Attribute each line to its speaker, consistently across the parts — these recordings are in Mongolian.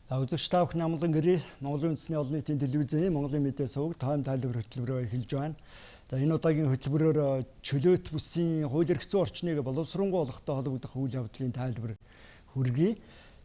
Speaker 1: Үзэгч та бүхэн амлан гэрээ Монголын үндэсний олон нийтийн телевизийн Монголын мэдээ суваг тайм тайлбар хөтөлбөрөөр эхэлж байна. За энэ удаагийн хөтөлбөрөөр чөлөөт бүсийн хууль эрх зүйн орчныг боловсронгуй болгохтой холбогдох үйл явдлын тайлбар хүргэе.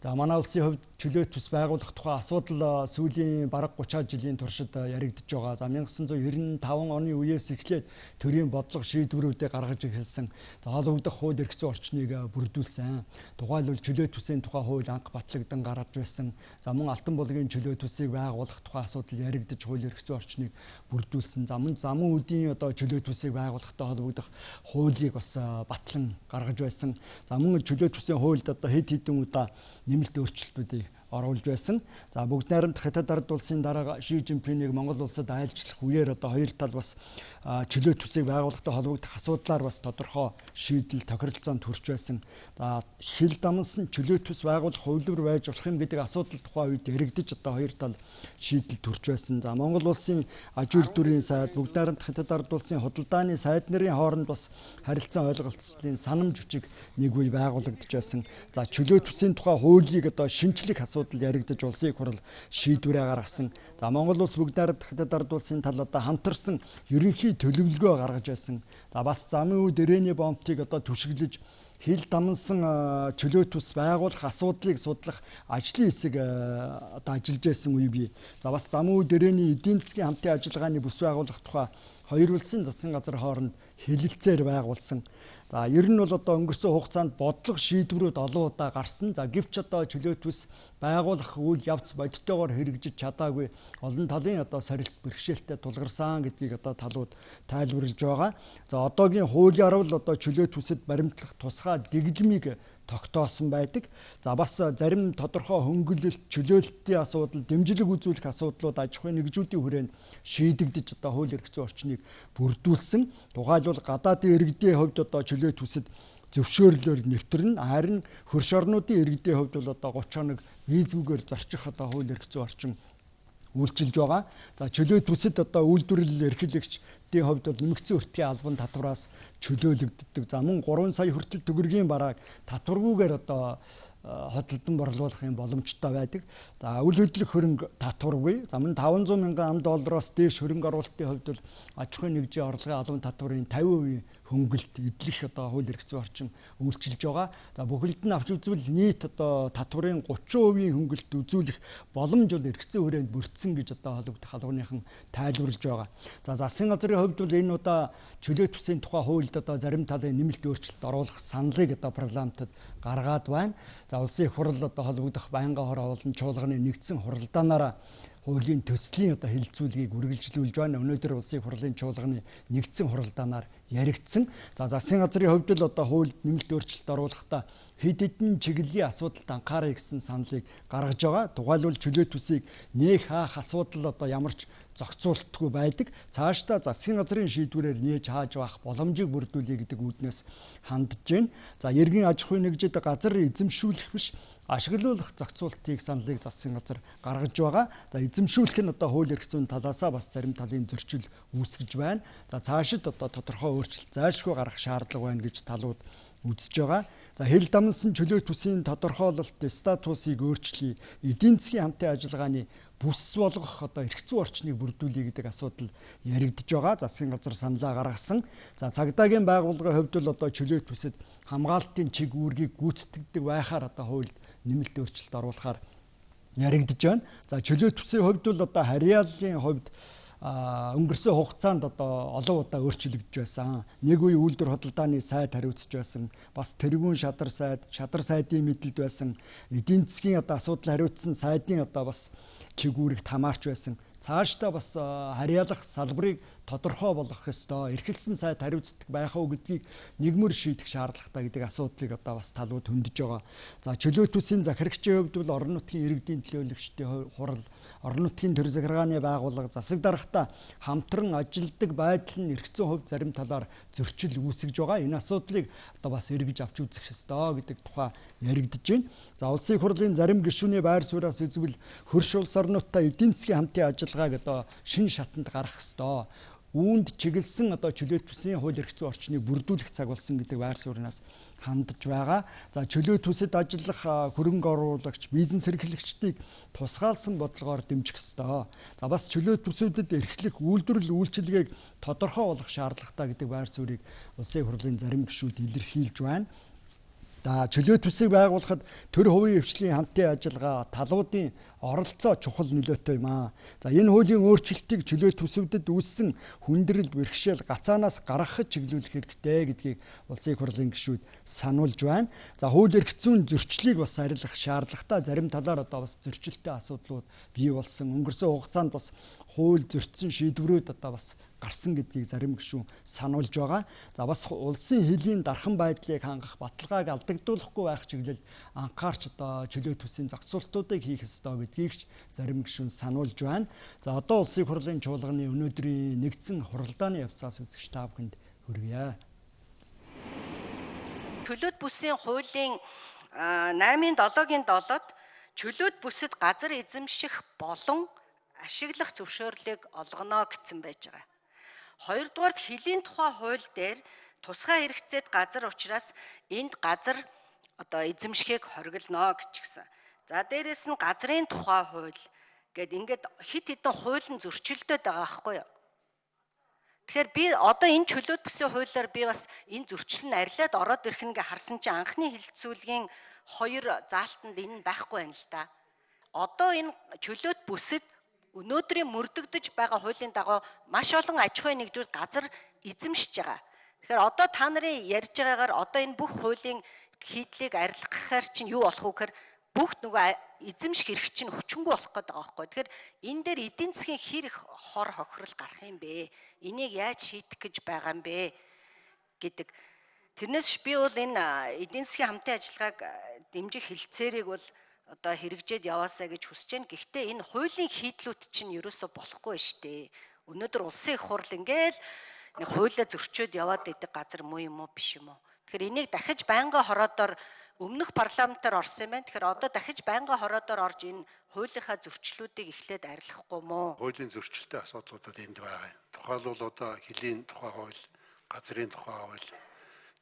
Speaker 1: За манай улсын хувьд чөлөөт бүс байгуулах тухай асуудал сүүлийн бараг 30 жилийн туршид яригдж байгаа. За 1995 оны үеэс эхлээд төрийн бодлого шийдвэрүүдээ гаргаж ирсэн. За холбогдох хууль эрх зүйн орчныг бүрдүүлсэн. Тухайлбал чөлөөт бүсийн тухай хууль анх батлагдсан гаргаж байсан. За мөн алтан булгийн чөлөөт бүсийг байгуулах тухай асуудал яригдж хууль эрх зүйн орчныг бүрдүүлсэн. За мөн замун үдийн чөлөөт бүсийг байгуулахтай холбогдох хуулийг бас батлан гаргаж байсан. За мөн чөлөөт бүсийн хуульд хэд хэдэн удаа нэмэлт өөрчлөлтүүдийг оруулж байсан. За бүгд найрамдах Хятад ард улсын дарга Ши Жинпинийг Монгол улсад айлчлах үеэр хоёр тал бас чөлөөт бүсийг байгуулахтай холбогдох асуудлаар бас тодорхой шийдэл тохиролцоонд хүрч байсан. За хил дамнсан чөлөөт бүс байгуулах хувилбар байж болох юм гэдэг асуудал тухай үед яригдж хоёр тал шийдэл төрж байсан. За Монгол улсын аж үйлдвэрийн сайд, бүгд найрамдах Хятад ард улсын худалдааны сайд нарын хооронд бас харилцан ойлголцлын санамж хүчиг нэг үе байгуулагдж байсан. За чөлөөт бүсийн тухай хуулийг шинжлэх асуудал яригдж улсын их хурл шийдвэрээ гаргасан. За Монгол улс бүгд найрамдах Хятад ард улсын талд хамтарсан ерөнхий төлөвлөгөө гаргаж байсан. За бас замын үе дэрээний бомбтыг түшиглэж хил дамнсан чөлөөт бүс байгуулах асуудлыг судлах ажлын хэсэг ажиллаж байсан үе бий. За бас замын үе дэрээний эдийн засгийн хамтын ажиллагааны бүс байгуулах тухай хоёр улсын засгийн газар хооронд хэлэлцээр байгуулсан. За ер нь бол өнгөрсөн хугацаанд бодлого шийдвэрүүд олон удаа гарсан. За гэвч чөлөөт бүс байгуулах үйл явц бодиттойгоор хэрэгжиж чадаагүй олон талын сорилт бэрхшээлтэй тулгарсан гэдгийг талууд тайлбарлаж байгаа. За одоогийн хуулиар бол чөлөөт бүсэд баримтлах тусгай дэглэмийг тогтоосон байдаг. За бас зарим тодорхой хөнгөлөлт, чөлөөлтийн асуудал, дэмжлэг үзүүлэх асуудлууд аж ахуйн нэгжүүдийн хүрээнд шийдэгдэж хууль эрх зүйн орчныг бүрдүүлсэн. Тухайлбал гадаадын иргэдийн хувьд чөлөөт бүсэд зөвшөөрлөөр нэвтэрнэ. Харин хөрш орнуудын иргэдийн хувьд бол 30 хоног визгүйгээр зорчих хууль эрх зүйн орчин үйлчилж байгаа. За чөлөөт бүсэд үйлдвэрлэл эрхлэгчдийн хувьд бол нэмэгдсэн өртгийн албан татвараас чөлөөлөгддөг. За мөн 3 сая хүртэл төгрөгийн барааг татваргүйгээр хөдөлгөөн борлуулах боломжтой байдаг. За үйл хөдлөх хөрөнгө татваргүй. За мөн 500 мянган $ам-аас дээш хөрөнгө оруулалтын хувьд бол аж ахуйн нэгжийн орлогын албан татварын 50% хөнгөлт эдлэх хууль эрх зүйн орчин үйлчилж байгаа. За бүхэлд нь авч үзвэл нийт татварын 30% хөнгөлт үзүүлэх боломж бол эрх зүйн хүрээнд бүрдсэн гэж холбогдох албаныхан тайлбарлаж байгаа. За засгийн газрын хувьд бол энэ удаа чөлөөт бүсийн тухай хуульд зарим талын нэмэлт өөрчлөлт оруулах саналыг парламентод гаргаад байна. За улсын их хурл холбогдох байнгын хор олон чуулганы нэгдсэн хуралдаанаараа хуулийн төслийн хэлэлцүүлгийг үргэлжлүүлж байна. Өнөөдөр улсын их хурлын чуулганы нэгдсэн хуралдаанаар яригдсан. За засгийн газрын хувьд л хуульд нэмэлт өөрчлөлт оруулахдаа хэд хэдэн чиглэлийн асуудалд анхаарах гэсэн саналыг гаргаж байгаа. Тухайлбал чөлөөт бүсийг нээх хаах асуудал ямар ч зохицуултгүй байдаг. Цаашдаа засгийн газрын шийдвэрээр нээж хааж байх боломжийг бүрдүүлье гэдэг үүднээс хандж байна. За эргэн аж ахуйн нэгжид газар эзэмшүүлэх биш ашиглуулах зохицуултыг саналыг засгийн газар гаргаж байгаа. За эзэмшүүлэх нь хууль эрх зүйн талаасаа бас зарим талын зөрчил үүсгэж байна. За цаашид тодорхой өөрчлөлт зайлшгүй гарах шаардлага байна гэж талууд үзэж байгаа. За хил дамнсан чөлөөт бүсийн тодорхойлолт статусыг өөрчлөе. Эдийн засгийн хамтын ажиллагааны бүс болгох эрх зүйн орчныг бүрдүүлье гэдэг асуудал яригдж байгаа. Засгийн газар саналаа гаргасан. За цагдаагийн байгууллагын хувьд бол чөлөөт бүсэд хамгаалтын чиг үүргийг гүйцэтгэдэг байхаар хуульд нэмэлт өөрчлөлт оруулахаар яригдж байна. За чөлөөт бүсийн хувьд бол харьяаллын хувьд өнгөрсөн хугацаанд олон удаа өөрчлөгдөж байсан. Нэг үе үйлдвэр худалдааны сайд хариуцж байсан. Бас тэргүүн шадар сайдын мэдлэлд байсан. Эдийн засгийн асуудал хариуцсан сайдын бас чиг үүрэгт хамаарч байсан. Цаашдаа бас харьяалах салбарыг тодорхой болгох ёстой. Эрхэлсэн сайд хариуцдаг байх уу гэдгийг нэгмөр шийдэх шаардлагатай гэдэг асуудлыг бас талууд хөндөж байгаа. За чөлөөт бүсийн захирагчийн хувьд бол орон нутгийн иргэдийн төлөөлөгчдийн хурал, орон нутгийн төр захиргааны байгууллага засаг даргатаа хамтран ажилладаг байдал нь эрх зүйн хувьд зарим талаар зөрчил үүсгэж байгаа. Энэ асуудлыг бас эргэж авч үзэх ёстой гэдэг тухай яригдж байна. За улсын их хурлын зарим гишүүний байр сууриас үзвэл хөрш улс орнуудтай эдийн засгийн хамтын ажиллагааг шинэ шатанд гаргах ёстой. үүнд чиглэсэн одоо чөлөөт бүсийн хууль эрх зүйн орчныг бүрдүүлэх цаг болсон гэдэг байр сууриас хандж байгаа. За чөлөөт бүсэд ажиллах хөрөнгө оруулагч, бизнес эрхлэгчдийг тусгаалсан бодлогоор дэмжих ёстой. За бас чөлөөт бүсүүдэд эрхлэх үйлдвэрлэл үйлчилгээг тодорхой болгох шаардлагатай гэдэг байр суурийг улсын хурлын зарим гишүүд илэрхийлж байна. За чөлөөт бүсийг байгуулахад төр хувийн хвшлийн хамтын ажиллагаа, талуудын оролцоо чухал нөлөөтэй юм аа. За энэ хуулийн өөрчлөлтийг чөлөөт бүсүүдэд үүссэн хүндрэл, бэрхшээл гацаанаас гаргахад чиглүүлэх хэрэгтэй гэдгийг улсын хурлын гишүүд сануулж байна. За хууль эрх зүйн зөрчлийг бас арилгах шаардлагатай, зарим талаар одоо бас зөрчилтэй асуудлууд бий болсон. Өнгөрсөн хугацаанд бас хууль зөрчсөн шийдвэрүүд одоо бас гарсан гэдгийг зарим гишүүн сануулж байгаа. За бас улсын хөлийн дархан байдлыг хангах, баталгааг алдагдуулахгүй байх чиглэлд анхаарч одоо чөлөөт бүсийн зохицуултуудыг хийх ёстой гэдгийг ч зарим гишүүн сануулж байна. За одоо улсын хурлын чуулганы өнөөдрийн нэгдсэн хуралдааны явцаас үзэгч та бүхэнд хүргье.
Speaker 2: Чөлөөт бүсийн хуулийн 8-7-гийн 7-д чөлөөт бүсэд газар эзэмших болон ашиглах зөвшөөрлийг олгоно гэсэн байж байгаа. Хоёрдугаарт хөлийн тухай хууль дээр тусгай хэрэгцээд газар учраас энд газар одоо эзэмшихийг хориглоно гэж гисэн. За дээрэс нь газрын тухай хууль гэд ингээд хит хитэн хуулийн зөрчилдөд байгаа байхгүй юу? Тэгэхээр би одоо энэ чөлөөт бүсийн хуулиар би бас энэ зөрчил нь арилаад ороод ирэх нэгэ харсан чинь анхны хилцүүлгийн 2 заалтанд энэ байхгүй байна л да. Одоо энэ чөлөөт бүсэд өнөөдрийн мөрдөгдөж байгаа хуулийн дагуу маш олон аж ахуйн нэгжүүд газар эзэмшиж байгаа. Тэгэхээр одоо та нарын ярьж байгаагаар одоо энэ бүх хуулийн хийдлийг арилгахаар чинь юу болох вэ гэхээр бүх нөгөө эзэмших эрх чинь хүчингүй болох гэдэг байгаа байхгүй. Тэгэхээр энэ дээр эдийн засгийн хэр их хор хохирол гарах юм бэ? Энийг яаж шийдэх гэж байгаа юм бэ гэдэг. Тэрнээс би бол энэ эдийн засгийн хамтын ажиллагааг дэмжих хилцээрийг бол одоо хэрэгжээд яваасаа гэж хүсэж байна. Гэхдээ энэ хуулийн хийдлүүд чинь ерөөсө болохгүй шүү дээ. Өнөөдөр улсын их хурл ингээл нэг хуулиа зөрчөөд яваад идэг газар муу юм уу биш юм уу? Тэгэхээр энийг дахиж байнга хороодоор өмнөх парламентаар орсон юм байна. Тэгэхээр одоо дахиж байнга хороодоор орж энэ хуулийнхаа зөрчлүүдийг эхлээд арилгахгүй мó?
Speaker 3: Хуулийн зөрчилтэй асуудлуудад энд байгаа. Тухайлбал одоо хөлийн тухай хууль, газрын тухай хууль,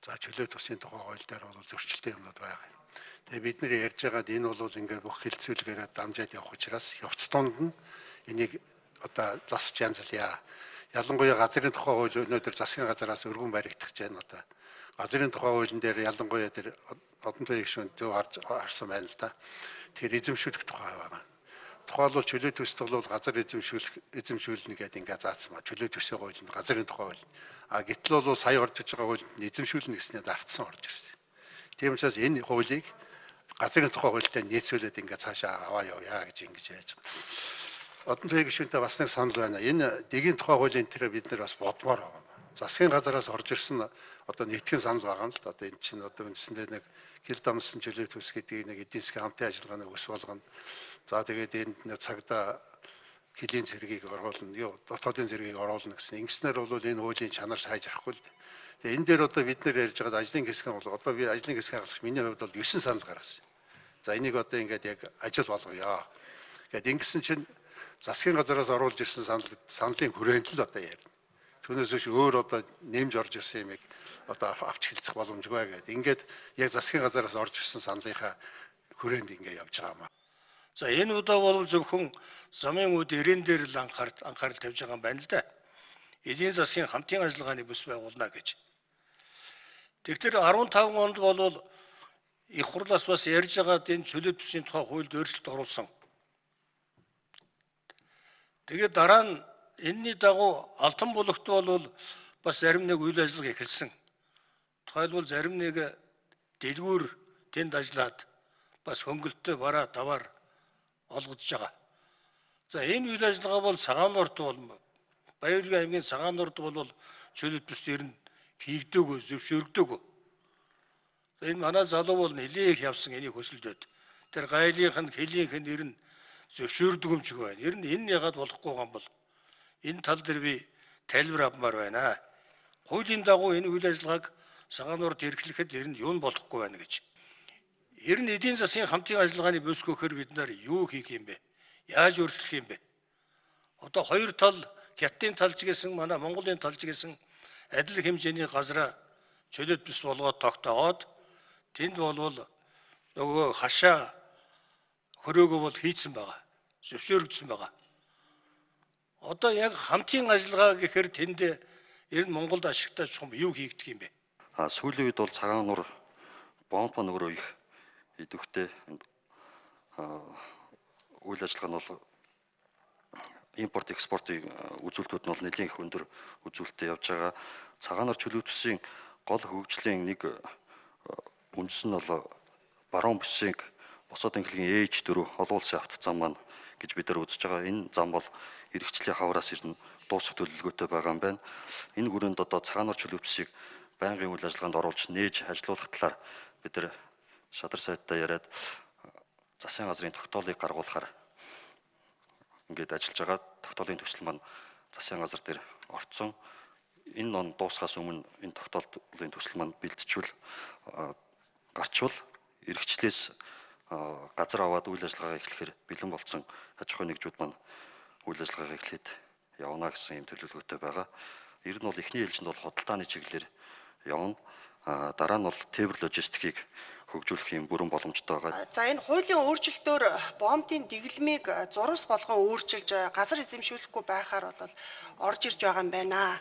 Speaker 3: за чөлөөт бүсийн тухай хууль дээр бол зөрчилтэй юмнууд байгаа. Тэгээ бид нэр ярьж байгаад энэ бол ингээд бүх хилцүүлгээрээ дамжаад явах учраас явц донд нь энийг одоо засч янзлъя. Ялангуяа газрын тухай хууль өнөөдөр засгийн газараас өргөн баригдах гэж байна одоо. Газрын тухай хуулийн дээр ялангуяа тэр одон тооёо гишүүнд зөв харсан байна л да. Тэгэхээр эзэмшүүлэх тухай байгаа. Тухайлбал чөлөөт бүсд бол газар эзэмшүүлнэ гэдэг ингээд заасан ба чөлөөт бүсийн хуулинд газрын тухай хууль. А гэтэл бол сая орж иж байгаа хуулинд эзэмшүүлнэ гэснээр дартсан орж ирсэн. Тийм учраас энэ хуулийг газрын тухай хуультай нийцүүлээд ингээд цаашаа аваа явъя гэж ингэж яаж байгаа. Одон тооёо гишүүнтэй бас нэг санал байна. Энэ дэгийн тухай хуулийн тэр бид нар бас бодмоор байгаа. Засгийн газараас орж ирсэн одоо нийтхэн санал байгаа юм л да. Одоо энэ чинь одоо үндсэндээ нэг гэр дамсан чөлөөт бүс гэдэг нэг эдийн засгийн хамтын ажиллагааны өс болгоно. За тэгээд энд нэг цагдаа хөлийн цэргийг оруулна, дотоодын цэргийг оруулна гэсэн. Ингэснээр бол энэ хуулийн чанар сайж арахгүй л. Тэгээ энэ дээр одоо бид нэр ярьж байгаа ажлын хэсгэн бол одоо би ажлын хэсгийн хагалгач миний хувьд бол 9 санал гаргасан. За энийг одоо ингээд яг ажил болгоё. Гэт ингэсэн чинь засгийн газараас оруулж ирсэн саналын хүрээнд л одоо ярина. Түүнээс биш өөр одоо нэмж орж ирсэн юмыг одоо авч хэлцэх боломжгүй гэдэг. Ингээд яг засгийн газараас орж ирсэн саналынхаа хүрээнд ингээд явж байгаа юм.
Speaker 4: За энэ удаа бол зөвхөн замын үд эрээн дээр л анхаарал тавьж байгаа юм байна л да. Эдийн засгийн хамтын ажиллагааны бүс байгуулна гэж. Тэгэхээр 15 онд бол их хурлаас бас ярьж байгаа энэ чөлөөт бүсийн тухай хуульд өөрчлөлт оруулсан. Тэгээд дараа нь энэний дагуу Алтан булагт бол бас зарим нэг үйл ажиллагаа эхэлсэн. Тухайлбал зарим нэг дэлгүүр тэнд ажиллаад бас хөнгөлтөө бараа даваар олгодж байгаа. За энэ үйл ажиллагаа бол Цагаануурт бол Баярлгийн аймгийн Цагаануурт бол чөлөөт бүс ер нь хийгдээгүй, зөвшөөрөгдөөгүй. Энэ манай залуу бол нэлээх явсан энийг хөсөлдөөд. Тэр гайлынх нь хэлийнх нь ер нь зөвшөөрдөг юм шиг байна. Ер нь энэ ягаад болохгүй юм бол энэ тал дээр би тайлбар авмаар байна. Хуулийн дагуу энэ үйл ажиллагааг Цагаануурт эрхлэхэд ер нь юу нь болохгүй байна гэж. Ер нь эдийн засгийн хамтын ажиллагааны бүсгүйхээр бид нар юу хийх юм бэ? Яаж өөрчлөх юм бэ? Одоо хоёр тал Хятадын талж гэсэн манай Монголын талж гэсэн адил хэмжээний газраа чөлөөт бус болгоод тогтоогоод тэнд болвол нөгөө хашаа хөрөөгөө бол хийцэн байгаа. Зөвшөөрөгдсөн байгаа. Одоо яг хамтын ажиллагаа гэхээр тэнд ер нь Монголд ашигтай чухам юу хийгдэх юм бэ?
Speaker 5: Сүүлийн үед бол цагаан нур бомб нөгөө их идэвхтэй үйл ажиллагаа нь бол импорт экспортын үзүүлэлтүүд нь бол нэлээд их өндөр үзүүлэлттэй явж байгаа. Цагаан нар чөлөө төсвийн гол хөгжлийн нэг үндэс нь бол баруун бүсийн босоод ангилгийн H4 олон улсын автозам маань гэж бид нар үзэж байгаа. Энэ зам бол эргэжлийн хавраас ирнэ дуусах төлөвлөгөөтэй байгаа юм байна. Энэ хүрээнд одоо цагаан нар чөлөө төсвийг байнгын үйл ажиллагаанд оруулж нээж ажилуулах талаар бид нар шадар сайтаа яриад засгийн газрын тогтоолыг гаргуулахаар ингээд ажиллаж байгаа. Тогтоолын төсөл маань засгийн газар дээр орцсон. Энэ он дуусахаас өмнө энэ тогтоолын төсөл маань бэлтжүүл гарчвал эргэжлээс газар аваад үйл ажиллагаа эхлэхээр бэлэн болсон аж ахуйн нэгжүүд маань үйл ажиллагаа эхлээд явна гэсэн юм төлөвлөгөөтэй байгаа. Ер нь бол эхний ээлжинд бол худалдааны чиглэлээр явна. Дараа нь бол тээвэр логистикийг хөгжүүлэх юм бүрэн боломжтой байгаа.
Speaker 6: За энэ хуулийн өөрчлөлтөөр бомбын дэглэмийг зурвас болгон өөрчилж газар эзэмшүүлэхгүй байхаар бол орж ирж байгаа юм байна.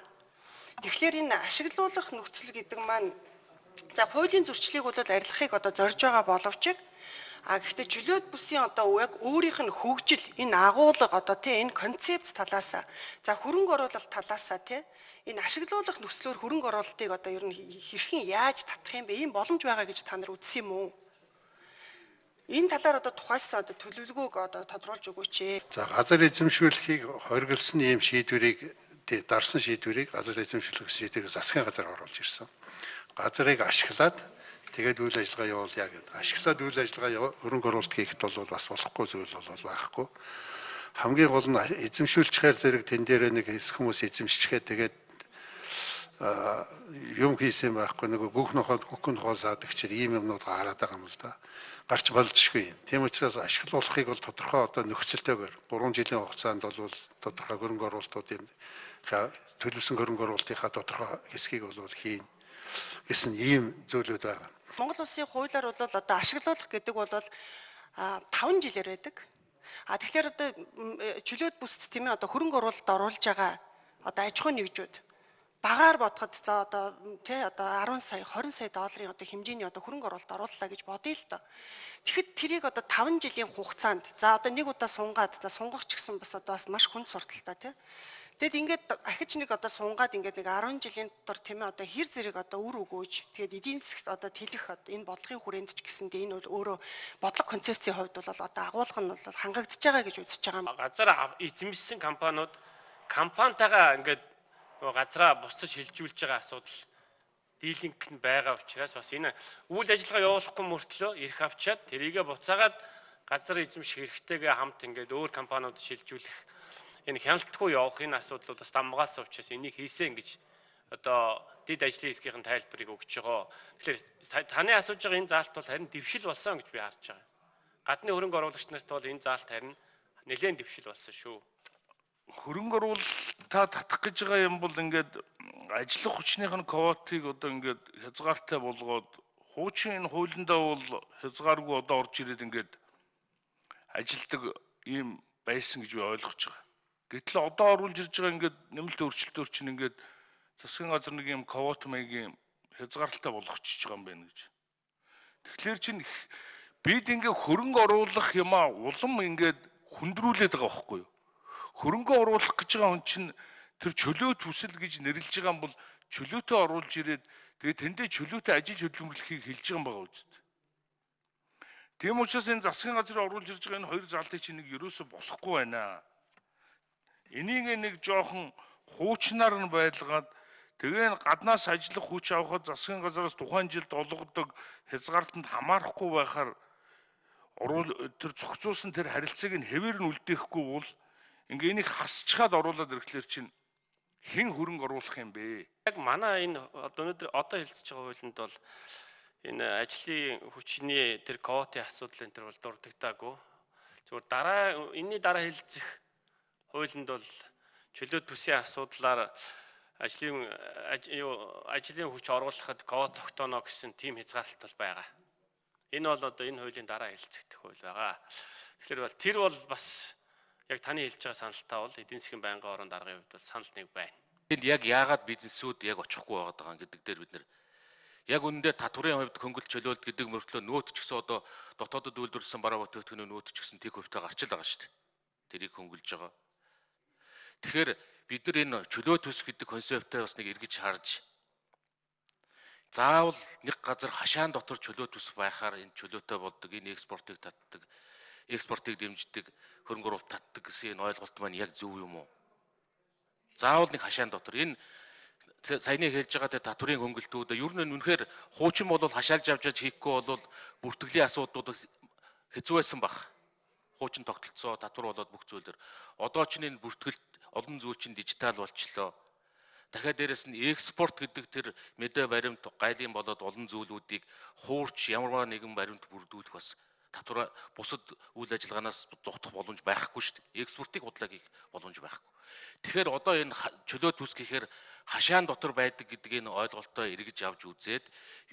Speaker 6: Тэгэхээр энэ ашиглуулах нөхцөл гэдэг маань за хуулийн зөрчлийг бол арилгахыг одоо зорж байгаа боловч гэхдээ чөлөөт бүсийн одоо яг өөрийнх нь хөгжил энэ агуулга одоо тий энэ концепц талаас за хөрөнгө оруулалт талаас тий энэ ашиглуулах нөхцлөөр хөрөнгө оруулалтыг одоо ер нь хэрхэн яаж татах юм бэ? Ийм боломж байгаа гэж та нар үзсэн юм уу? Энэ талаар одоо тухайлсан одоо төлөвлөгөөг одоо тодруулж өгөөч.
Speaker 3: За газар эзэмшүүлэхийг хориглосон ийм шийдвэрийг дарсан шийдвэрийг газар эзэмшүүлэх шийдвэрийг засгийн газар оруулж ирсэн. Газрыг ашиглаад тэгээд үйл ажиллагаа явуулъя гэдэг. Ашиглаад үйл ажиллагаа хөрөнгө оруулалт хийхэд бол бас болохгүй зүйл бол байхгүй. Хамгийн гол нь эзэмшүүлчихээр зэрэг тэн дээр нэг хүмүүс эзэмшчихээ тэгээд юм хийсэн байхгүй нэг бүх нөхөн хоолсаад гिचэр ийм юмнууд гараад байгаа юм л да. Гарч болжшгүй юм. Тийм учраас ашиглуулахыг бол тодорхой одоо нөхцөлтэйгээр 3 жилийн хугацаанд бол тодорхой хөрөнгө оруулалтуудын төлөвсөн хөрөнгө оруулалтынхаа тодорхой хэсгийг бол хийн гэсэн ийм зүйлүүд байгаа.
Speaker 6: Монгол улсын хуулиар бол одоо ашиглуулах гэдэг бол 5 жилээр байдаг. Тэгэхээр одоо чөлөөт бүсд тийм ээ одоо хөрөнгө оруулалт оруулж байгаа одоо аж ахуйн нэгжүүд багаар бодоход за одоо тий одоо 10 сая 20 сая долларын одоо хэмжээний одоо хөрөнгө оруулалт орууллаа гэж бодъё л доо. Тэгэхэд тэрийг одоо 5 жилийн хугацаанд за одоо нэг удаа сунгаад за сунгах ч гэсэн бас одоо маш хүнд сурталтай тий. Тэгэд ингээд ахиж нэг одоо сунгаад ингээд нэг 10 жилийн дотор тийм ээ одоо хэр зэрэг одоо үр өгөөж тэгээд эдийн засагт одоо тэлэх энэ бодлогын хүрээнд ч гэсэндээ энэ бол өөрөө бодлого концепцийн хувьд бол одоо агуулга нь бол хангагдж байгаа гэж үзэж байгаа юм.
Speaker 7: Газар эзэмшсэн компаниуд компанитайгаа ингээд газраа бусдад шилжүүлж байгаа асуудал дийлинг нь байгаа учраас бас энэ үйл ажиллагаа явуулахгүй мөртлөө эрх авчаад тэрийгэ буцаагаад газар эзэмших хэрэгтэйгээ хамт ингээд өөр компаниуд шилжүүлэх энэ хяналтгүй явах энэ асуудлуудаас дамгаалсан учраас энийг хийсэн гэж одоо дэд ажлын хэсгийн тайлбарыг өгч байгаа. Тэгэхээр таны асууж байгаа энэ заалт бол харин дэвшил болсон гэж би харж байгаа. Гадны хөрөнгө оруулагч нарт бол энэ заалт харин нэлээд дэвшил болсон шүү.
Speaker 8: Хөрөнгө оруулалтаа татах гэж байгаа юм бол ингээд ажиллах хүчнийх нь квотыг одоо ингээд хязгаартай болгоод хуучин энэ хуулиндаа бол хязгааргүй одоо орж ирээд ингээд ажилдаг ийм байсан гэж би ойлгож байгаа. Гэтэл одоо оруулж ирж байгаа ингээд нэмэлт өөрчлөлтөөр чинь ингээд засгийн газар нэг юм квот маягийн хязгаарлалтай болгочихж байгаа юм байна гэж. Тэгэхээр чинь бид ингээд хөрөнгө оруулах юмаа улам ингээд хүндрүүлээд байгаа байхгүй юу? Хөрөнгө оруулах гэж байгаа хүн чинь тэр чөлөөт хүсэл гэж нэрлэж байгаа юм бол чөлөөтөө оруулж ирээд тэгээд тэндээ чөлөөтэй ажил хөдөлмөрлөхийг хэлж байгаа юм байгаа үст. Тийм учраас энэ засгийн газар оруулж ирж байгаа энэ хоёр залтыг чинь нэг ерөөсө болохгүй байна. Энийг нэг жоохон хуучнаар нь байлгаад тэгээ гаднаас ажиллах хүч авахд засгийн газараас тухайн жилд олгодог хязгаарлалтанд хамаарахгүй байхаар тэр зохицуулсан тэр харилцааг нь хэвээр нь үлдээхгүй бол ингээ энийг хасчихад оруулаад ирэхлээр чинь хэн хөрөнгө оруулах юм бэ?
Speaker 7: Яг манай энэ өнөөдөр одоо хэлцэж байгаа хуулинд бол энэ ажлын хүчний тэр квотын асуудлын тэр бол дурддагдаагүй. Зүгээр энэний дараа хэлцэх хуулинд бол чөлөөт бүсийн асуудлаар ажлын хүч оруулахад код тогтооно гэсэн тийм хязгаарлалт бол байгаа. Энэ бол одоо энэ хуулийн дараа хэлцэгдэх хууль байгаа. Тэгэхээр тэр бол бас яг таны хэлж байгаа саналтай бол эдийн засгийн байнгын орон даргын хувьд бол санал нэг байна.
Speaker 9: Энд яг яагаад бизнесүүд яг очихгүй байгаа гэдэг дээр бид нэр яг үнэндээ татварын хувьд хөнгөлт чөлөөлт гэдэг мөртлөө нөөц ч гэсэн одоо дотоодод үйлдвэрлэсэн бараа бүтээгдэхүүний нөөц ч гэсэн тэг хувьтай гарч л байгаа шүү дээ. Тэрийг хөнгөлж байгаа. Тэгэхээр бид нар энэ чөлөөт төс гэдэг концептыг бас нэг эргэж харж заавал нэг газар хашаан дотор чөлөөт төс байхаар энэ чөлөөтэй болдог, энэ экспортыг татдаг, экспортыг дэмждэг, хөрөнгө оруулалт татдаг гэсэн энэ ойлголт маань яг зөв юм уу? Заавал нэг хашаан дотор энэ саяны хэлж байгаа тэр татварын хөнгөлтүүд ер нь үнэхээр хуучин бол хашаалж авчиж хийхгүй бол бүртгэлийн асуудлууд хэцүү байсан баг. Хуучин тогтолцоо татвар болоод бүх зүйлэр одоо ч энэ бүртгэлт олон зүйл чинь дижитал болчлоо. Дахиад дээрэс нь экспорт гэдэг тэр мэдээ баримт гайлын болоод олон зүйлүүдийг хуурч ямарваа нэгэн баримт бүрдүүлэх бас татвар бусад үйл ажиллагаанаас зогтох боломж байхгүй шүү дээ. Экспортыг худлаа хийх боломж байхгүй. Тэгэхээр одоо энэ чөлөөт төс гэхээр хашаан дотор байдаг гэдэг энэ ойлголтоо эргэж авч үзээд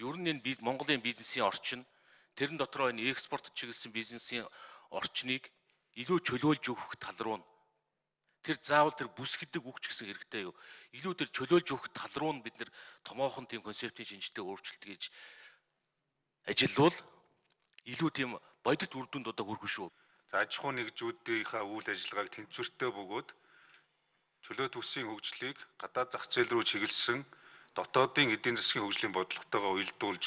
Speaker 9: ер нь энэ Монголын бизнесийн орчин тэрэн дотроо энэ экспорт чиглэсэн бизнесийн орчныг илүү чөлөөлж өгөх тал руу тэр заавал тэр бүс гэдэг үг ч гэсэн хэрэгтэй юу? Илүү тэр чөлөөлж өгөх тал руу бид нэр томоохон тийм концептын шинжтэй өөрчлөлт хийж ажиллавал илүү тийм бодит үр дүнд одоо хүрэх шүү.
Speaker 10: За аж ахуйн нэгжүүдийнхаа үйл ажиллагааг тэнцвэртэй бөгөөд чөлөөт төсвийн хөгжлийг гадаад зах зээл рүү чиглэсэн дотоодын эдийн засгийн хөгжлийн бодлоготойгоо уялдуулж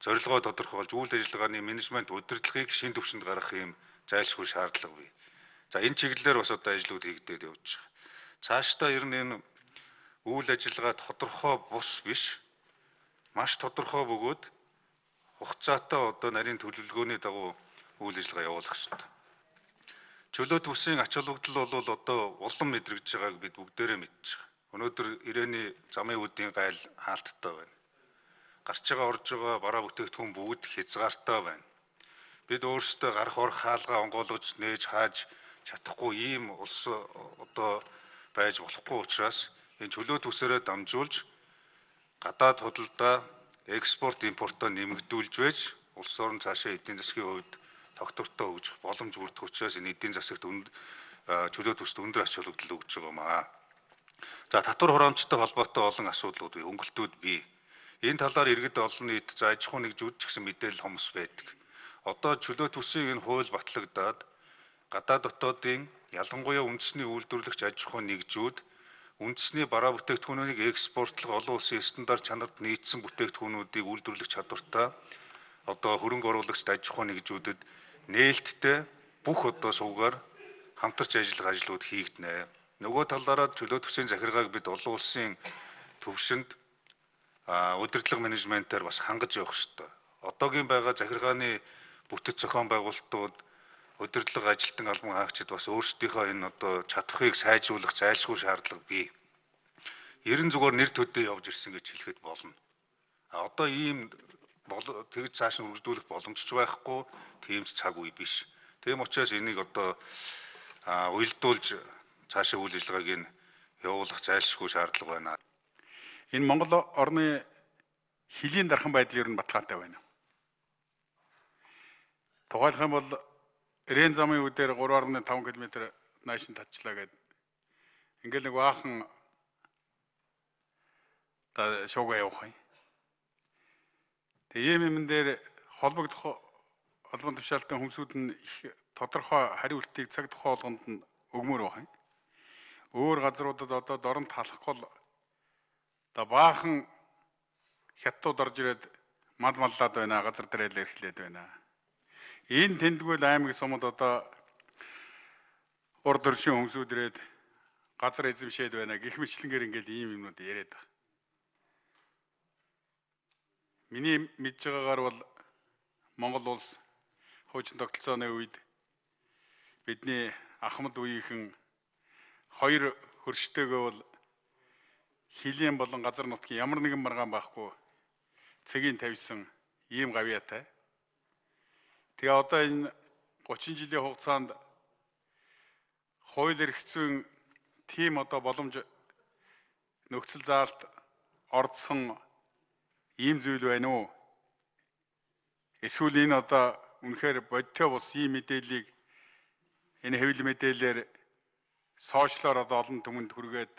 Speaker 10: зорилгоо тодорхойлж үйл ажиллагааны менежмент удирдлагыг шин түвшинд гаргах юм зайлшгүй шаардлага бий. За энэ чиглэлээр бас одоо ажлууд хийгдээд явж байгаа. Цаашдаа ер нь энэ үйл ажиллагаа тодорхой бус биш, маш тодорхой бөгөөд хугацаатай одоо нарийн төлөвлөгөөний дагуу үйл ажиллагаа явуулах ёстой. Чөлөөт бүсийн ач холбогдол бол одоо улам мэдрэгдэж байгааг бид бүгдээрээ мэдж байгаа. Өнөөдөр ирээний замын үүдийн гайл хаалттай байна. Гарч байгаа орж байгаа бараа бүтээгдэхүүн бүгд хязгаартай байна. Бид өөрсдөө гарах орох хаалгаа онгойлгож нээж хааж чадахгүй ийм улс одоо байж болохгүй учраас энэ чөлөөт төсөөрөө дамжуулж гадаад худалдаа экспорт импортоо нэмэгдүүлж байж улс орон цаашаа эдийн засгийн хувьд тогтвортой хөгжих боломж бүрдэх учраас энэ эдийн засагт чөлөөт төсөд өндөр ач холбогдол өгж байгаа маа. За татвар хураамжтай холбоотой олон асуудлууд бий, хөнгөлтүүд бий. Энэ талаар иргэд олон нийт за аж ахуйн нэгжүүд ч гэсэн мэдээлэл хомс байдаг. Одоо чөлөөт төсвийн энэ хууль батлагдаад гадаад дотоодын ялангуяа үндэсний үйлдвэрлэгч аж ахуйн нэгжүүд үндэсний бараа бүтээгдэхүүнийг экспортлох олон улсын стандарт чанарт нийцсэн бүтээгдэхүүнүүдийг үйлдвэрлэх чадвартай одоо хөрөнгө оруулагч аж ахуйн нэгжүүдэд нээлттэй бүх одоо сувгаар хамтарч ажиллах ажлууд хийгдэнэ. Нөгөө талаараа чөлөөт төсвийн захиргааг бид олон улсын төвшөнд удирдлага менежментээр бас хангаж явах ёстой. Одоогийн байгаа захиргааны бүтэц зохион байгуулалтууд удирдлага ажилтан албан хаагчид бас өөрсдийнхөө энэ одоо чадварыг сайжруулах зайлшгүй шаардлага бий. Ерэн зүгээр нэр төдөө явж ирсэн гэж хэлэхэд болно. Одоо ийм тэгж цааш нь үргэлжлүүлэх боломжч байхгүй, тийм ч цаг үе биш. Тийм учраас энийг одоо уялдуулж цаашаа үйл ажиллагааг нь явуулах зайлшгүй шаардлага байна.
Speaker 11: Энэ Монгол орны хилийн дархан байдал ер нь баталгаатай байна. Тухайлх юм бол Рен замын үдээр 3.5 км наашин татчлаа гэдэг. Ингээл нэг баахан та шуугаа явах юм. Тэгээ юм дээр холбогдох албан тушаалтан хүмүүсүүд нь их тодорхой хариултыг цаг тухай болгонд нь өгмөр байх юм. Өөр газруудад одоо дорн талахгүй та баахан хятадууд орж ирээд мал маллаад байна, газар дээрээ эрхлээд байна. Энэ Тэндгүүл аймгийн сумд одоо урд өршин хүмүүсүүд ирээд газар эзэмшээд байна. Гэх мэтлэнгээр ингээл ийм юмнууд яриад байна. Миний мэдж байгаагаар бол Монгол улс хуучин тогтолцооны үед бидний Ахмад үеийнхэн хоёр хөрштэйгөө бол хилийн болон газар нутгийн ямар нэгэн маргаан байхгүй цэгийн тавьсан ийм гавьяатай. Тэгээ одоо энэ 30 жилийн хугацаанд хууль эрх зүйн тийм одоо боломж нөхцөл заалт ордсон ийм зүйл байна уу? Эсвэл энэ одоо үнэхээр бодтой бус ийм мэдээллийг энэ хэвлэл мэдээлэлээр сошиалор одоо олон түмэнд хүргээд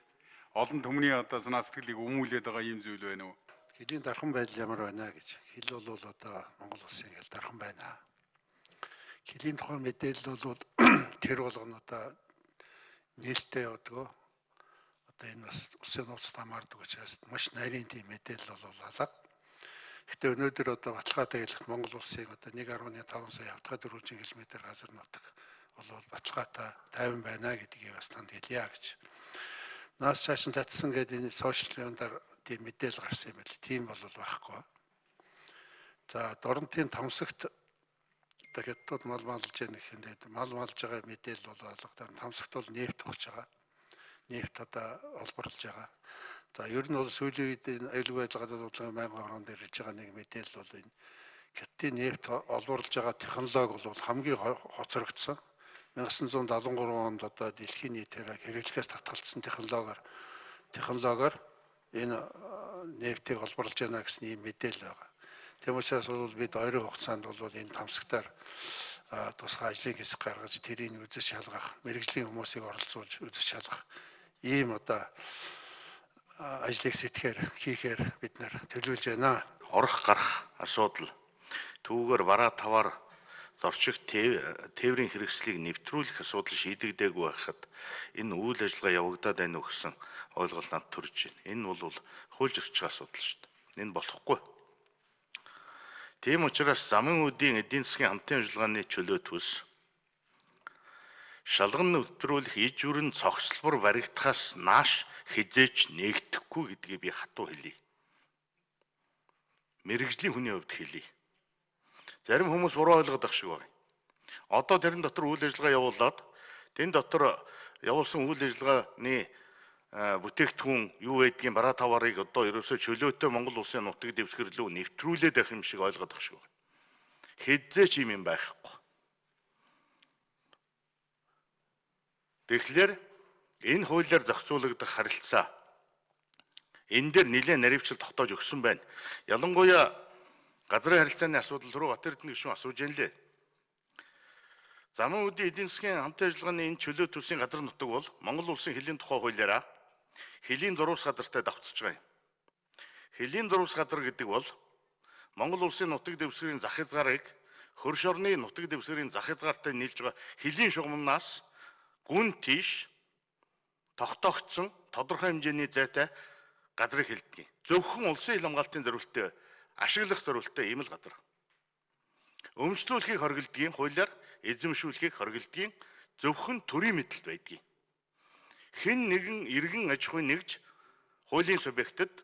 Speaker 11: олон түмний одоо санаа сэтгэлийг өмүүлээд байгаа ийм зүйл байна уу?
Speaker 3: Хилийн дархан байдал ямар байна гэж. Хил бол одоо Монгол улсын хэл дархан байна. Хилийн тухай мэдээлэл бол тэр болгонуудаа нээлттэй явдаг. Одоо энэ бас улсын нууц тамаардаг учраас маш нарийн тийм мэдээлэл бол алга. Гэтэ өнөөдөр одоо баталгаатай хэлэхэд Монгол улсын одоо 1.5 сая хавтгай 400 км газар нутаг бол баталгаатай 50 байна гэдгийг бас танд хэлье гэж. Наас цааш нь татсан гэдэг энэ сошиал юундаар тийм мэдээлэл гарсан юм байл. Тийм бол байхгүй. За дорнотын тамсагт одоо хятад мал малж яах гэхэд мал малж байгаа мэдээлэл бол алга. Тамсагт бол нефт тогч байгаа. Нефт одоо олборлож байгаа. За ер нь бол сүүлийн үед энэ аюулгүй байдлын дуудлага 8 орон дээр ирж байгаа нэг мэдээлэл бол энэ хятадын нефт олборлож байгаа технологи бол хамгийн хоцрогдсон. 1973 онд одоо дэлхийн нийтээр хэрэглэхээс татгалцсан технологиор энэ нефтийг олборлож байна гэсэн ийм мэдээлэл байгаа. Тийм учраас бол бид ойрын хугацаанд бол энэ тамсагтаар тусгай ажлын хэсэг гаргаж тэрийг үзэж шалгах, мэрэгжлийн хүмүүсийг оролцуулж үзэж шалгах ийм одоо ажлыг хийхээр бид нэр төлөвлөж байна.
Speaker 12: Орох гарах асуудал түүгээр бараа таваар зорчих тээврийн хэрэгслийг нэвтрүүлэх асуудал шийдэгдээгүй байхад энэ үйл ажиллагаа явагдаад байна уу гэсэн ойлголт над төрж байна. Энэ бол хуульж өрчих асуудал шүү дээ. Энэ болохгүй. Тийм учраас замын үеийн эдийн засгийн хамтын ажиллагааны чөлөө төс шалган нэвтрүүлэх иж бүрэн цогцлбор баригдахаас нааш хизээч нээгдэхгүй гэдгийг би хатуу хэлье. Мэргэжлийн хүний хувьд хэлье. Зарим хүмүүс буруу ойлгоод байгаа шиг байна. Одоо тэрэн дотор үйл ажиллагаа явуулаад тэн дотор явуулсан үйл ажиллагааны бүтээгдэхүүн юу байдгийг бараа таварыг одоо ерөөсөө чөлөөтэй Монгол улсын нутаг дэвсгэрлүү нэвтрүүлээд байх юм шиг ойлгоод байгаа шиг байна. Хэзээ ч юм байхгүй. Тэгэхээр энэ хуулиар зохицуулагдах харилцаа энэ дээр нэлээд наривчлал тогтоож өгсөн байна. Ялангуяа газрын харилцааны асуудал руу Батэрдэн гишүүн асууж байна лээ. Замын үеийн эдийн засгийн хамтын ажиллагааны энэ чөлөө төсвийн газар нутаг бол Монгол улсын хилийн тухай хуулиараа хилийн зурвас газартай давтцаж байгаа юм. Хилийн зурвас газар гэдэг бол Монгол улсын нутаг дэвсгэрийн зах хязгаарыг хөрш орны нутаг дэвсгэрийн зах хязгаартай нийлж байгаа хилийн шугамнаас гүн тийш тогтоогдсон тодорхой хэмжээний зайтай газрыг хэлдэг. Зөвхөн улсын ил хамгаалтын зорилттой ашиглах зорилттой ийм л газар. Өмчлүүлэхийг хоригдгийн хуулиар эзэмшүүлэхийг хоригдгийн зөвхөн төрийн мэдэлд байдгийг. Хэн нэгэн иргэн аж ахуйн нэгж хуулийн субъектэд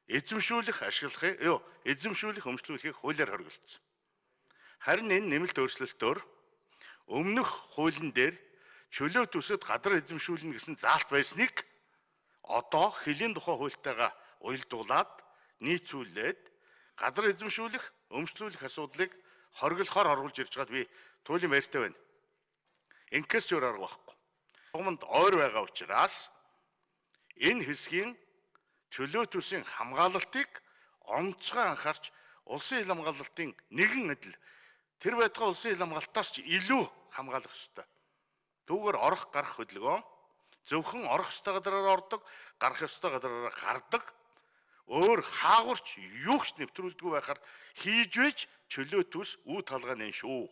Speaker 12: эзэмшүүлэх өмчлүүлэхийг хуулиар хоригдсон. Харин энэ нэмэлт өөрчлөлтөөр өмнөх хуулийн дээр чөлөө төсөд газар эзэмшүүлнэ гэсэн заалт байсныг одоо хилийн тухай хуультайгаа уялдуулаад нийцүүлээд газар эзэмшүүлэх, өмчлүүлэх асуудлыг хориглохоор оруулж ирж байгаад би туйлын баяртай байна. Инкээс ч өөр арга байхгүй. Өмнөд ойр байгаа учраас энэ хэсгийн чөлөө төсвийн хамгаалалтыг онцгой анхаарч улсын ил хамгаалалтын нэгэн адил тэр байтугай улсын ил хамгаалтаас ч илүү хамгаалах ёстой. Түүгээр орох гарах хөдөлгөөн зөвхөн орох ёстой газараар ордог, гарах ёстой газараар гардаг. Өөр хаагурч юугч нэвтрүүлдэггүй байхаар хийж вэж чөлөө төс үе талгааны шүү.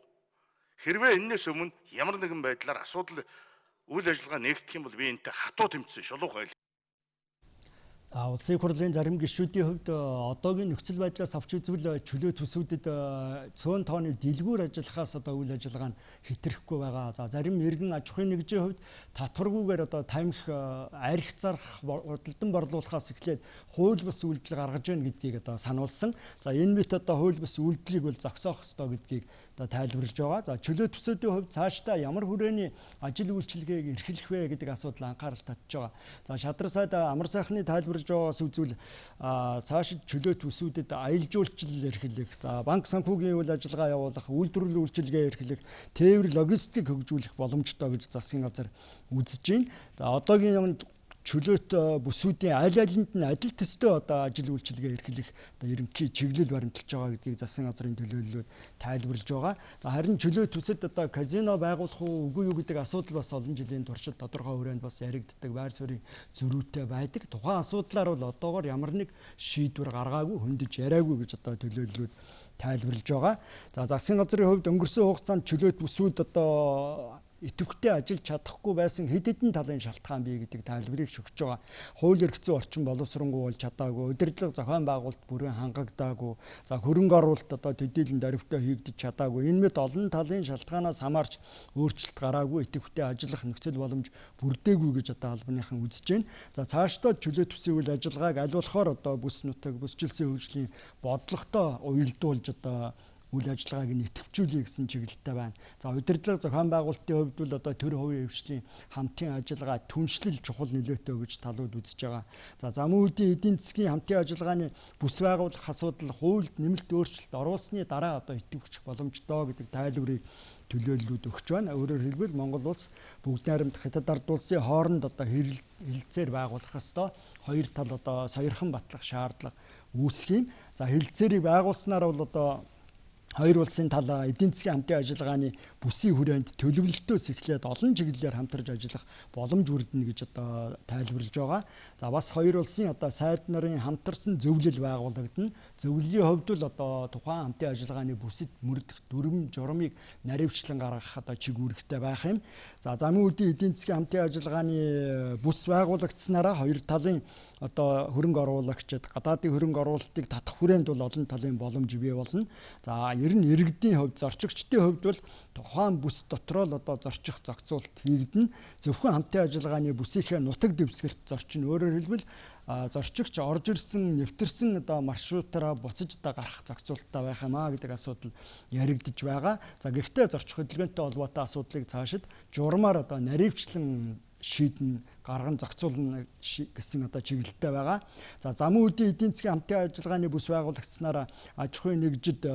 Speaker 12: Хэрвээ энэс өмнө ямар нэгэн байдлаар асуудал үйл ажиллагаа нэгдэх юм бол би энэтэй хатуу тэмцсэн шулуух байл.
Speaker 1: Улсын хурлын зарим гишүүдийн хувьд одоогийн нөхцөл байдлаас авч үзвэл чөлөө төсөвдөд цөөн тооны дэлгүүр ажиллахаас одоо үйл ажиллагаа нь хэтрэхгүй байгаа. За зарим иргэн аж ахуйн нэгжийн хувьд татваргүйгээр одоо тамхи арх зарах худалдан борлуулахаас эхлээд хууль бус үйлдэл гаргаж байна гэдгийг одоо сануулсан. За энэ мэт одоо хууль бус үйлдлийг бол зогсоох ёстой гэдгийг одоо тайлбарлаж байгаа. За чөлөө төсөвдийн хувьд цаашдаа ямар хүрээний ажил үйлчилгээг эрхлэх вэ гэдэг асуудал анхаарал татж байгаа. За шадар сайд амар сайхны тайлбар тайлбарлаж байгаагаас үзвэл цаашид чөлөөт бүсүүдэд аялал жуулчлал эрхлэх, за банк санхүүгийн үйл ажиллагаа явуулах, үйлдвэрлэлийн үйлчилгээ эрхлэх, тээвэр логистик хөгжүүлэх боломжтой гэж засгийн газар үзэж байна. За одоогийн чөлөөт бүсүүдийн аль алинд нь адил төстэй одоо ажил үйлчилгээ эрхлэх одоо ерөнхий чиглэл баримталж байгаа гэдгийг засгийн газрын төлөөллөөр тайлбарлаж байгаа. За харин чөлөөт бүсэд одоо казино байгуулах уу үгүй юу гэдэг асуудал бас олон жилийн туршид тодорхой хүрээнд бас яригддаг, байр суурийн зөрүүтэй байдаг. Тухайн асуудлаар бол одоогоор ямар нэг шийдвэр гаргаагүй, хөндөж яриагүй гэж одоо төлөөллөөр тайлбарлаж байгаа. За засгийн газрын хувьд өнгөрсөн хугацаанд чөлөөт бүсүүд одоо идэвхтэй ажиллаж чадахгүй байсан хэд хэдэн талын шалтгаан бий гэдэг тайлбарыг өгч байгаа. Хууль эрх зүйн орчин боловсронгуй болж чадаагүй, удирдлага зохион байгуулалт бүрэн хангагдаагүй, за хөрөнгө оруулалт одоо төдийлөн даривтай хийгдэж чадаагүй. Энэ мэт олон талын шалтгаанаас хамаарч өөрчлөлт гараагүй, идэвхтэй ажиллах нөхцөл боломж бүрдээгүй гэж одоо албаныхан үзэж байна. За цаашдаа чөлөөт бүсийн үйл ажиллагааг аль болохоор одоо бүс нутаг, бүсчилсэн хөгжлийн бодлоготой уялдуулж одоо үйл ажиллагааг нь идэвхжүүлэх гэсэн чиглэлтэй байна. За удирдлага зохион байгуулалтын хувьд бол одоо төр хувийн хвшлийн хамтын ажиллагаа түншлэл чухал нөлөөтэй гэж талууд үзэж байгаа. За замын үеийн эдийн засгийн хамтын ажиллагааны бүс байгуулах асуудал хуульд нэмэлт өөрчлөлт оруулсны дараа одоо идэвхжих боломжтой гэдэг тайлбарыг төлөөллүүд өгч байна. Өөрөөр хэлбэл Монгол улс бүгд найрамд хятад ард улсын хооронд одоо хэлэлцээр байгуулах ёстой. Хоёр тал одоо сойрхон батлах шаардлага үүсэх юм. За хэлэлцээрийг байгуулснаар бол одоо хоёр улсын тал эдийн засгийн хамтын ажиллагааны бүсийн хүрээнд төлөвлөлтөөс эхлээд олон чиглэлээр хамтарч ажиллах боломж бүрдэнэ гэж одоо тайлбарлаж байгаа. За бас хоёр улсын одоо сайд нарын хамтарсан зөвлөл байгуулагдана. Зөвлөлийн хувьд л одоо тухайн хамтын ажиллагааны бүсэд мөрдөх дүрм журмыг наривчлан гаргах одоо чиг үүрэгтэй байх юм. За замын үеийн эдийн засгийн хамтын ажиллагааны бүс байгуулагдсанараа хоёр талын одоо хөрөнгө оруулагчид гадаадын хөрөнгө оруулалтыг татах хүрээнд бол олон талын боломж бий болно. За ер нь иргэдийн хувьд, зорчигчдын хувьд бол тухайн бүс дотроо л одоо зорчих зохицуулалт хийгдэнэ. Зөвхөн хамтын ажиллагааны бүсийнхээ нутаг дэвсгэрт зорчин. Өөрөөр хэлбэл зорчигч орж ирсэн, нэвтэрсэн одоо маршрутаараа буцаж одоо гарах зохицуулалттай байх юм аа гэдэг асуудал яригдж байгаа. За гэхдээ зорчих хөдөлгөөнтэй холбоотой асуудлыг цаашид журмаар одоо наривчлан шийдэн гарган зохицуулна гэсэн одоо чиглэлтэй байгаа. За замын үеийн эдийн засгийн хамтын ажиллагааны бүс байгуулагдсанаар аж ахуйн нэгжид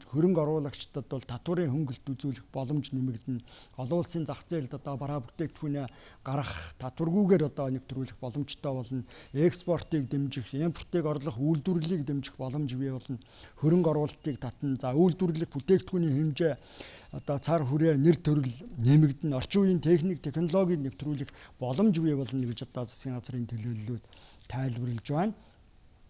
Speaker 1: хөрөнгө оруулагчдад бол татварын хөнгөлт үзүүлэх боломж нэмэгдэнэ. Олон улсын зах зээлд одоо бараа бүтээгдэхүүнээ гаргах татваргүйгээр одоо нэвтрүүлэх боломжтой болно. Экспортыг дэмжих, импортыг орлох, үйлдвэрлэлийг дэмжих боломж бий болно. Хөрөнгө оруулалтыг татна. За үйлдвэрлэх бүтээгдэхүүний хэмжээ одоо цар хүрээ нэр төрөл нэмэгдэн, орчин үеийн техник, технологиг нэвтрүүлэх боломж бий болно гэж одоо засгийн газрын төлөөллөд тайлбарлаж байна.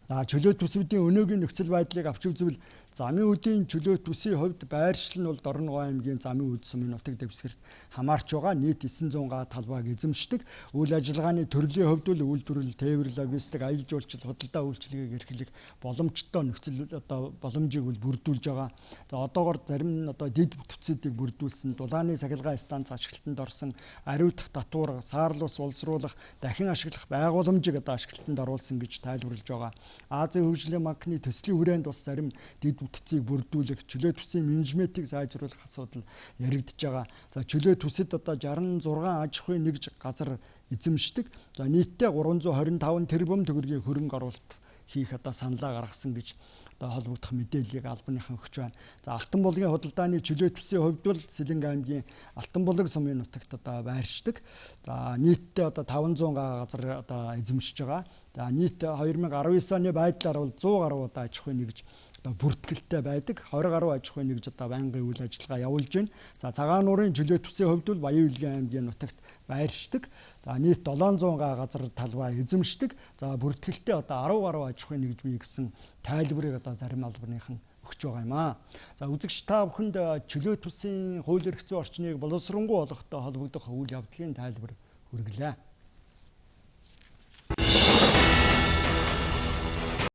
Speaker 1: Чөлөөт бүсүүдийн өнөөгийн нөхцөл байдлыг авч үзвэл замын үеийн чөлөөт бүсийн хувьд байршил нь бол Дорногов аймгийн замын үд сумын нутаг дэвсгэрт хамаарч байгаа нийт 900 га талбайг эзэмшдэг. Үйл ажиллагааны төрлийн хувьд бол үйлдвэрлэл, тээвэр, логистик, аялал жуулчлал, худалдаа үйлчилгээг эрхлэх боломжтой нөхцөл одоо боломжийг бол бүрдүүлж байгаа. За одоогоор зарим нь одоо дэд бүтцүүдийг бүрдүүлсэн, дулааны сахилгаан станц ашиглалтанд орсон, ариутгах татвар, саарлус улсруулах, дахин ашиглах байгууламжийг одоо ашиглалтанд оруулсан гэж тайлбарлаж байгаа. Азийн хөгжлийн банкны төслийн хүрээнд бас зарим дэд бүтцийг бүрдүүлэх, чөлөөт бүсийн менежментийг сайжруулах асуудал яригдж байгаа. За чөлөөт бүсэд одоо 66 аж ахуйн нэгж газар эзэмшдэг. За нийтдээ 325 тэрбум төгрөгийн хөрөнгө оруулалт хийх одоо саналаа гаргасан гэж одоо холбогдох мэдээллийг албаныхан өгч байна. За Алтан булгийн худалдааны чөлөөт бүсийн хувьд бол Сэлэнг аймгийн Алтан булаг сумын нутагт одоо байршдаг. За нийтдээ одоо 500 га газар одоо эзэмшиж байгаа. За нийт 2019 оны байдлаар бол 100 гаруй одоо аж ахуйн нэгж одоо бүртгэлтэй байдаг. 20 гаруй аж ахуйн нэгж одоо байнгын үйл ажиллагаа явуулж байна. За цагаан нуурын чөлөөт бүсийн хувьд бол Баян Улгийн аймгийн нутагт байршдаг. За нийт 700 га газар талбай эзэмшдэг. За бүртгэлтэй одоо 10 гаруй аж ахуйн нэгж бий гэсэн тайлбарыг одоо зарим албаныхан өгч байгаа юм аа. За үзэгч та бүхэнд чөлөөт бүсийн хууль эрх зүйн орчныг боловсронгуй болгохтой холбогдох үйл явдлын тайлбар хүргэлээ.